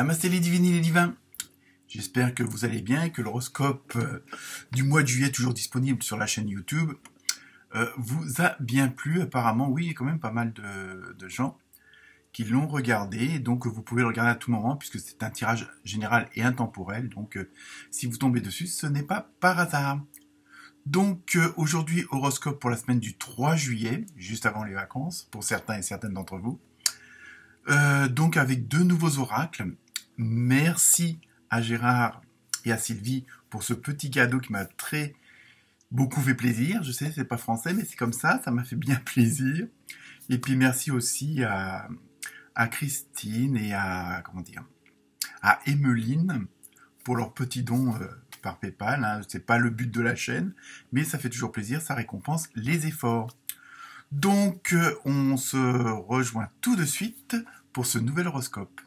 Namasté les divines et les divins. J'espère que vous allez bien et que l'horoscope du mois de juillet, toujours disponible sur la chaîne YouTube, vous a bien plu. Apparemment, oui, il y a quand même pas mal de gens qui l'ont regardé. Donc, vous pouvez le regarder à tout moment puisque c'est un tirage général et intemporel. Donc, si vous tombez dessus, ce n'est pas par hasard. Donc, aujourd'hui, horoscope pour la semaine du 3 juillet, juste avant les vacances, pour certains et certaines d'entre vous. Donc, avec deux nouveaux oracles. Merci à Gérard et à Sylvie pour ce petit cadeau qui m'a beaucoup fait plaisir. Je sais, c'est pas français, mais c'est comme ça m'a fait bien plaisir. Et puis merci aussi à Christine et à Emmeline pour leur petit don par PayPal. Hein. C'est pas le but de la chaîne, mais ça fait toujours plaisir, ça récompense les efforts. Donc, on se rejoint tout de suite pour ce nouvel horoscope.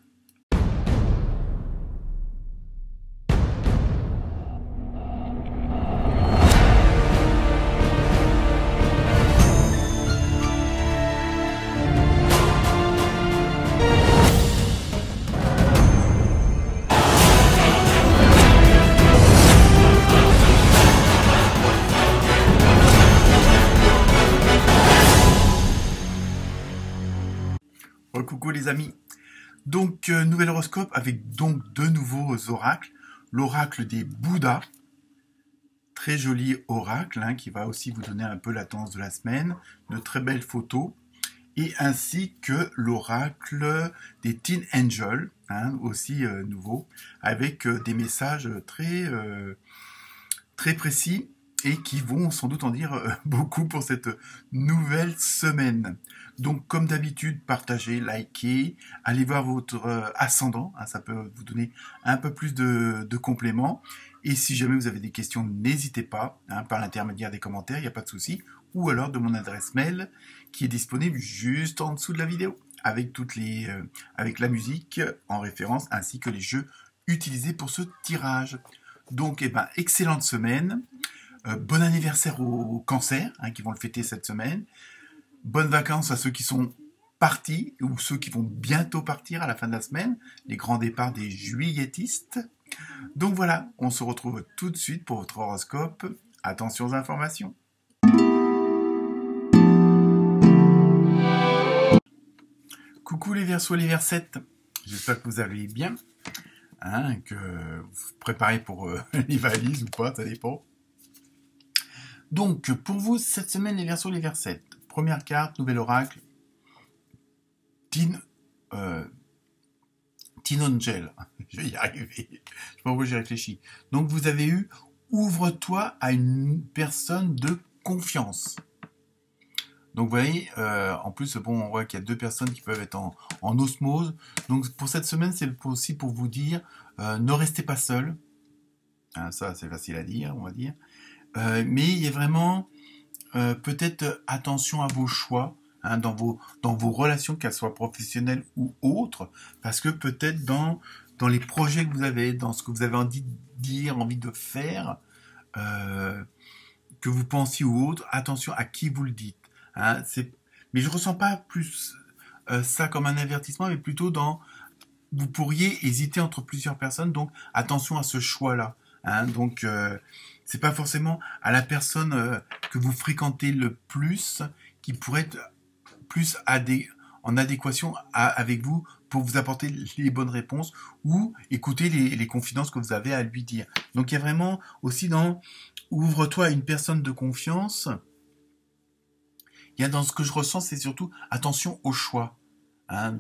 Coucou les amis. Donc, nouvel horoscope avec donc deux nouveaux oracles. L'oracle des Bouddhas, très joli oracle, hein, qui va aussi vous donner un peu la tendance de la semaine, de très belles photos, et ainsi que l'oracle des Teen Angels, hein, aussi nouveau, avec des messages très précis et qui vont sans doute en dire beaucoup pour cette nouvelle semaine. Donc, comme d'habitude, partagez, likez, allez voir votre ascendant, hein, ça peut vous donner un peu plus de compléments. Et si jamais vous avez des questions, n'hésitez pas, hein, par l'intermédiaire des commentaires, il n'y a pas de souci, ou alors de mon adresse mail qui est disponible juste en dessous de la vidéo, avec avec la musique en référence, ainsi que les jeux utilisés pour ce tirage. Donc, excellente semaine. Bon anniversaire aux cancers, hein, qui vont le fêter cette semaine. Bonnes vacances à ceux qui sont partis ou ceux qui vont bientôt partir à la fin de la semaine. Les grands départs des juilletistes. Donc voilà, on se retrouve tout de suite pour votre horoscope. Attention aux informations. Coucou les Verseaux et les Versettes. J'espère que vous allez bien. Hein, que vous vous préparez pour les valises ou pas, ça dépend. Donc, pour vous, cette semaine, les Verseaux, les Versettes. Première carte, nouvel oracle. Teen Angel. Je vais y arriver. Je sais pas pourquoi j'ai réfléchi. Donc, vous avez eu « Ouvre-toi à une personne de confiance ». Donc, vous voyez, en plus, bon, on voit qu'il y a deux personnes qui peuvent être en osmose. Donc, pour cette semaine, c'est aussi pour vous dire ne restez pas seul. Hein, ça, c'est facile à dire, on va dire. Mais il y a vraiment peut-être attention à vos choix, hein, dans vos relations, qu'elles soient professionnelles ou autres, parce que peut-être dans les projets que vous avez, dans ce que vous avez envie de dire, envie de faire, que vous pensiez ou autre, attention à qui vous le dites. Hein, mais je ressens pas plus ça comme un avertissement, mais plutôt vous pourriez hésiter entre plusieurs personnes, donc attention à ce choix-là. Hein, donc c'est pas forcément à la personne que vous fréquentez le plus qui pourrait être plus en adéquation avec vous pour vous apporter les bonnes réponses ou écouter les confidences que vous avez à lui dire. Donc il y a vraiment aussi dans ouvre-toi à une personne de confiance. Il y a dans ce que je ressens, c'est surtout attention au choix. Hein,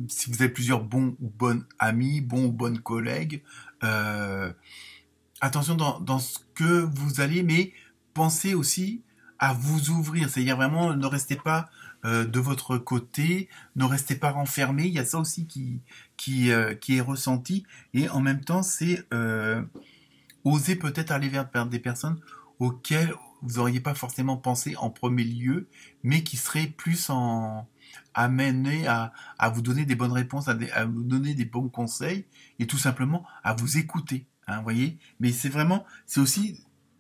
si vous avez plusieurs bons ou bonnes amis, bons ou bonnes collègues, attention dans ce que vous allez, mais pensez aussi à vous ouvrir. C'est-à-dire vraiment, ne restez pas de votre côté, ne restez pas renfermé. Il y a ça aussi qui est ressenti. Et en même temps, c'est oser peut-être aller vers des personnes auxquelles vous n'auriez pas forcément pensé en premier lieu, mais qui seraient plus amenés à vous donner des bonnes réponses, à vous donner des bons conseils, et tout simplement à vous écouter. Hein, vous voyez, mais c'est un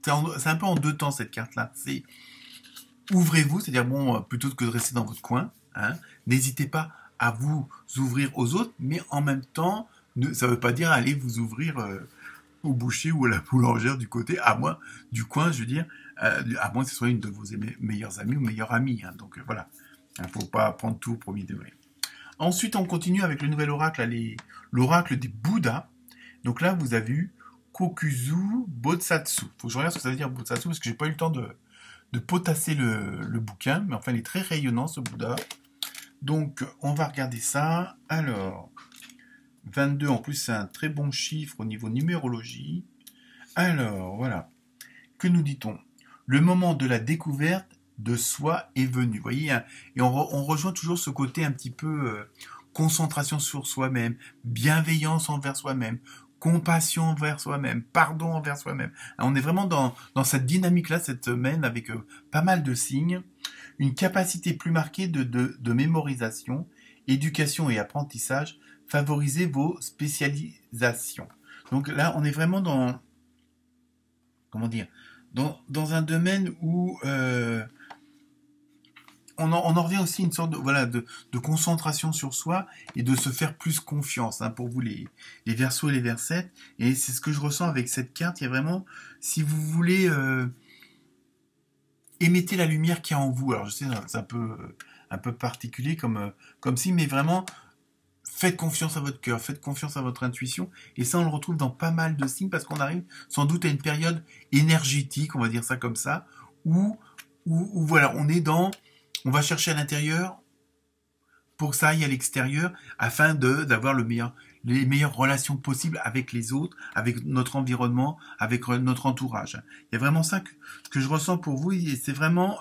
peu en deux temps cette carte-là. C'est ouvrez-vous, c'est-à-dire bon, plutôt que de rester dans votre coin, hein, n'hésitez pas à vous ouvrir aux autres, mais en même temps, ça ne veut pas dire aller vous ouvrir au boucher ou à la boulangère du côté, à moins du coin, je veux dire, à moins que ce soit une de vos meilleures amies ou meilleurs amis. Hein, donc voilà, il ne faut pas prendre tout au premier degré. Ensuite, on continue avec le nouvel oracle, l'oracle des Bouddhas. Donc là, vous avez eu Kokuzu Botsatsu. Il faut que je regarde ce que ça veut dire Botsatsu, parce que j'ai pas eu le temps de potasser le bouquin, mais enfin, il est très rayonnant, ce Bouddha. Donc, on va regarder ça. Alors, 22, en plus, c'est un très bon chiffre au niveau numérologie. Alors, voilà. Que nous dit-on? Le moment de la découverte de soi est venu. Vous voyez, hein, et on rejoint toujours ce côté un petit peu concentration sur soi-même, bienveillance envers soi-même, compassion envers soi-même, pardon envers soi-même. On est vraiment dans cette dynamique-là cette semaine avec pas mal de signes, une capacité plus marquée de mémorisation, éducation et apprentissage, favorisez vos spécialisations. Donc là, on est vraiment dans, comment dire, dans un domaine où on en revient aussi à une sorte de concentration sur soi et de se faire plus confiance, hein, pour vous les Verseaux et les Versettes. Et c'est ce que je ressens avec cette carte. Il y a vraiment, si vous voulez, émettez la lumière qu'il y a en vous. Alors je sais, c'est un peu particulier comme si, mais vraiment, faites confiance à votre cœur, faites confiance à votre intuition. Et ça, on le retrouve dans pas mal de signes parce qu'on arrive sans doute à une période énergétique, on va dire ça comme ça, où voilà, on va chercher à l'intérieur pour que ça aille à l'extérieur afin d'avoir les meilleures relations possibles avec les autres, avec notre environnement, avec notre entourage. Il y a vraiment ça que je ressens pour vous et c'est vraiment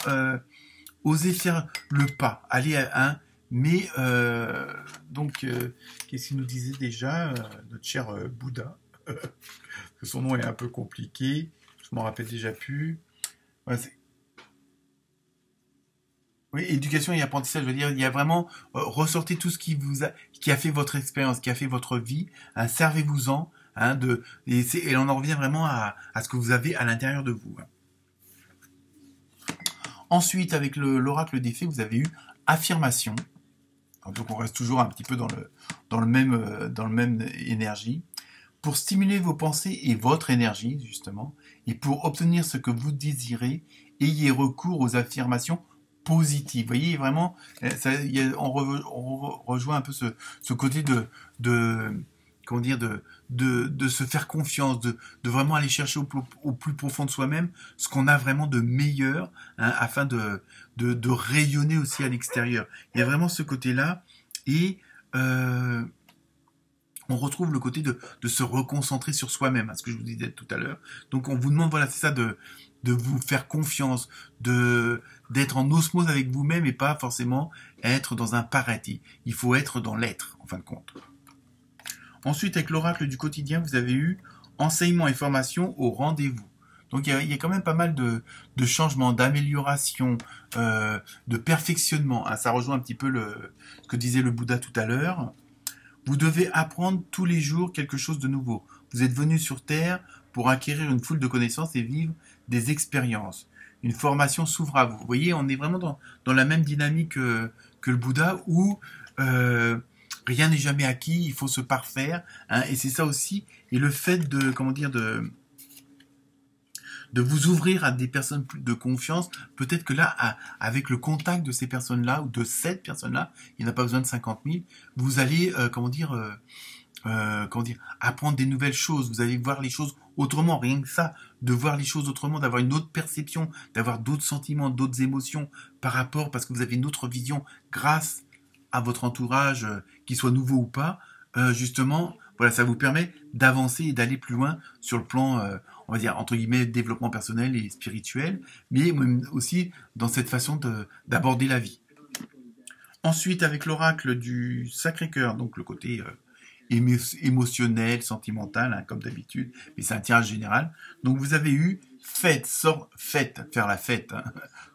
oser faire le pas, aller à un. Mais donc, qu'est-ce qu'il nous disait déjà, notre cher Bouddha? Son nom est un peu compliqué, je m'en rappelle déjà plus. Ouais, oui, éducation et apprentissage, je veux dire, il y a vraiment ressortez tout ce qui a fait votre expérience, qui a fait votre vie, hein, servez-vous-en, hein, et on en revient vraiment à ce que vous avez à l'intérieur de vous. Hein. Ensuite, avec l'oracle des faits, vous avez eu affirmation. Donc on reste toujours un petit peu dans le même énergie. Pour stimuler vos pensées et votre énergie, justement, et pour obtenir ce que vous désirez, ayez recours aux affirmations positives. Vous voyez, vraiment, on rejoint un peu ce côté comment dire, de se faire confiance, de vraiment aller chercher au plus profond de soi-même ce qu'on a vraiment de meilleur, hein, afin de rayonner aussi à l'extérieur. Il y a vraiment ce côté-là et on retrouve le côté de se reconcentrer sur soi-même, hein, ce que je vous disais tout à l'heure. Donc on vous demande, voilà, c'est ça, de vous faire confiance, d'être en osmose avec vous-même et pas forcément être dans un paraître. Il faut être dans l'être, en fin de compte. Ensuite, avec l'oracle du quotidien, vous avez eu enseignement et formation au rendez-vous. Donc il y a quand même pas mal de changements, d'améliorations, de perfectionnement. Hein. Ça rejoint un petit peu ce que disait le Bouddha tout à l'heure. Vous devez apprendre tous les jours quelque chose de nouveau. Vous êtes venu sur Terre pour acquérir une foule de connaissances et vivre des expériences. Une formation s'ouvre à vous. Vous voyez, on est vraiment dans la même dynamique que le Bouddha où rien n'est jamais acquis, il faut se parfaire. Hein, et c'est ça aussi. Et le fait de vous ouvrir à des personnes de confiance, peut-être que là, avec le contact de ces personnes-là, ou de cette personne-là, il n'y a pas besoin de 50 000, vous allez, apprendre des nouvelles choses, vous allez voir les choses autrement, rien que ça, de voir les choses autrement, d'avoir une autre perception, d'avoir d'autres sentiments, d'autres émotions par rapport, parce que vous avez une autre vision grâce à votre entourage, qu'il soit nouveau ou pas, justement, voilà, ça vous permet d'avancer et d'aller plus loin sur le plan, on va dire, entre guillemets, développement personnel et spirituel, mais aussi dans cette façon d'aborder la vie. Ensuite, avec l'oracle du Sacré-Cœur, donc le côté émotionnel, sentimental, hein, comme d'habitude, mais c'est un tirage général. Donc vous avez eu fête, faire la fête, hein,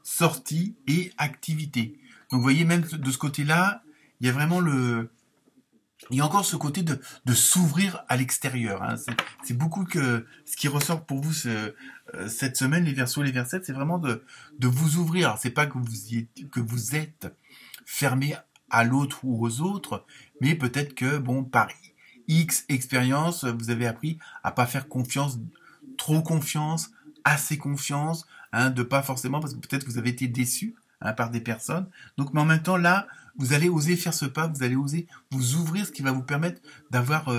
sortie et activité. Donc vous voyez, même de ce côté-là, il y a vraiment il y a encore ce côté de s'ouvrir à l'extérieur. Hein. C'est beaucoup que ce qui ressort pour vous cette semaine, les Verseaux, les Versettes, c'est vraiment de vous ouvrir. Alors, c'est pas que vous êtes fermé à l'autre ou aux autres, mais peut-être que, bon, par X expérience, vous avez appris à pas faire confiance, trop confiance, assez confiance, hein, de pas forcément, parce que peut-être vous avez été déçu, hein, par des personnes. Donc, mais en même temps, là, vous allez oser faire ce pas, vous allez oser vous ouvrir, ce qui va vous permettre d'avoir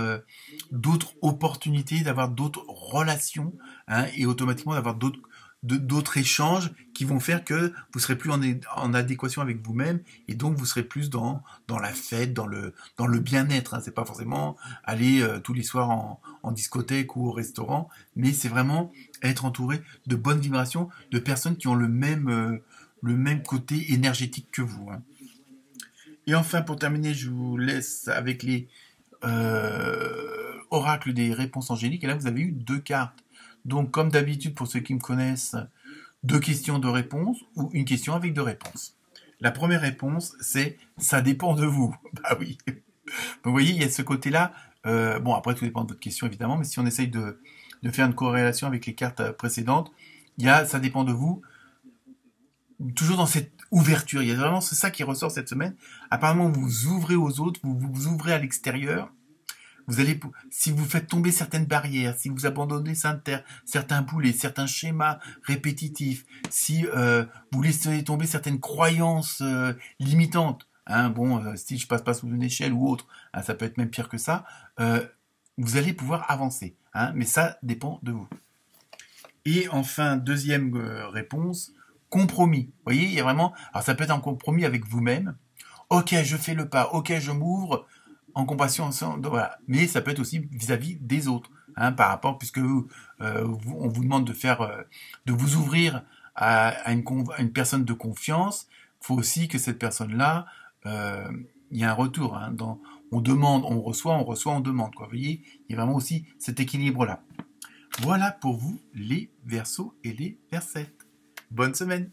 d'autres opportunités, d'avoir d'autres relations, hein, et automatiquement d'avoir d'autres échanges qui vont faire que vous serez plus en adéquation avec vous-même et donc vous serez plus dans la fête, dans le bien-être. Hein. C'est pas forcément aller tous les soirs en discothèque ou au restaurant, mais c'est vraiment être entouré de bonnes vibrations, de personnes qui ont le même côté énergétique que vous. Hein. Et enfin, pour terminer, je vous laisse avec les oracles des réponses angéliques. Et là, vous avez eu 2 cartes. Donc, comme d'habitude, pour ceux qui me connaissent, 2 questions de réponse ou une question avec 2 réponses. La première réponse, c'est ça dépend de vous. Bah oui. Donc, vous voyez, il y a ce côté-là. Bon, après, tout dépend de votre question, évidemment, mais si on essaye de faire une corrélation avec les cartes précédentes, il y a ça dépend de vous. Toujours dans cette ouverture, il y a vraiment c'est ça qui ressort cette semaine. Apparemment, vous vous ouvrez aux autres, vous ouvrez à l'extérieur. Vous allez, si vous faites tomber certaines barrières, si vous abandonnez certains boulets, certains schémas répétitifs, si vous laissez tomber certaines croyances limitantes, hein, bon, si je passe pas sous une échelle ou autre, hein, ça peut être même pire que ça, vous allez pouvoir avancer. Hein, mais ça dépend de vous. Et enfin, deuxième réponse, compromis. Vous voyez, il y a vraiment, alors ça peut être un compromis avec vous-même. Ok, je fais le pas. Ok, je m'ouvre en compassion ensemble. Voilà. Mais ça peut être aussi vis-à-vis des autres, hein, par rapport, puisque on vous demande de faire, de vous ouvrir à une personne de confiance. Il faut aussi que cette personne-là, il y a un retour. Hein, on demande, on reçoit, on demande. Quoi. Vous voyez, il y a vraiment aussi cet équilibre-là. Voilà pour vous les Verseaux et les Versettes. Bonne semaine!